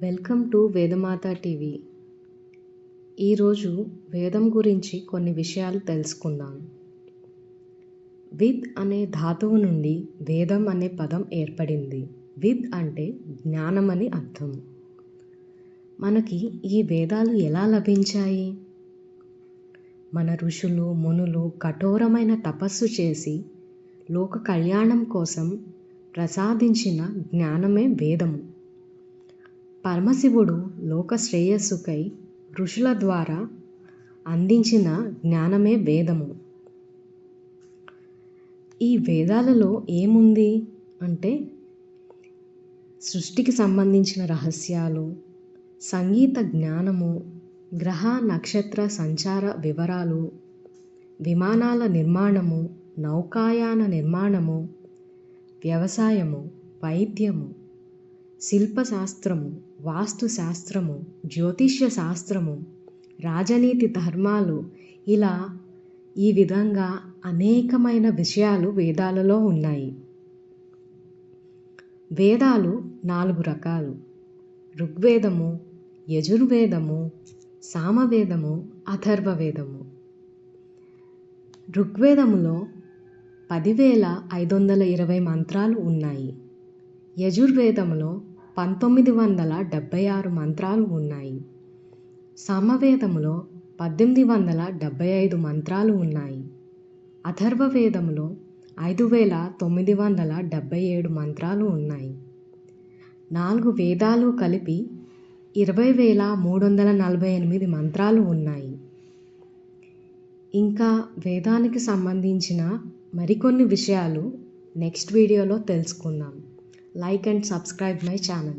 Welcome to Vedamata TV. ఈరోజు వేదం గురించి కొన్ని విషయాలు తెలుసుకుందాం. విద్ అనే ధాతువు నుండి వేదం అనే పదం ఏర్పడింది. విద్ అంటే జ్ఞానం అని అర్థం. మనకి ఈ వేదాలు ఎలా లభించాయి? మన ఋషులు మునులు కఠోరమైన తపస్సు చేసి లోక కళ్యాణం కోసం ప్రసాదించిన జ్ఞానమే వేదము. పరమశివుడు లోక శ్రేయస్సుకై ఋషుల ద్వారా అందించిన జ్ఞానమే వేదము. ఈ వేదాలలో ఏముంది అంటే సృష్టికి సంబంధించిన రహస్యాలు, సంగీత జ్ఞానము, గ్రహ నక్షత్ర సంచార వివరాలు, విమానాల నిర్మాణము, నౌకాయాన నిర్మాణము, వ్యవసాయము, వైద్యము, శిల్పశాస్త్రము, వాస్తుశాస్త్రము, జ్యోతిష్య శాస్త్రము, రాజనీతి ధర్మాలు, ఇలా ఈ విధంగా అనేకమైన విషయాలు వేదాలలో ఉన్నాయి. వేదాలు 4 రకాలు: ఋగ్వేదము, యజుర్వేదము, సామవేదము, అథర్వవేదము. ఋగ్వేదములో 10,520 మంత్రాలు ఉన్నాయి. యజుర్వేదములో 1976 మంత్రాలు ఉన్నాయి. సామవేదములో 1875 మంత్రాలు ఉన్నాయి. అథర్వవేదములో 5,977 మంత్రాలు ఉన్నాయి. 4 వేదాలు కలిపి 20,348 మంత్రాలు ఉన్నాయి. ఇంకా వేదానికి సంబంధించిన మరికొన్ని విషయాలు నెక్స్ట్ వీడియోలో తెలుసుకుందాం. Like and subscribe my channel.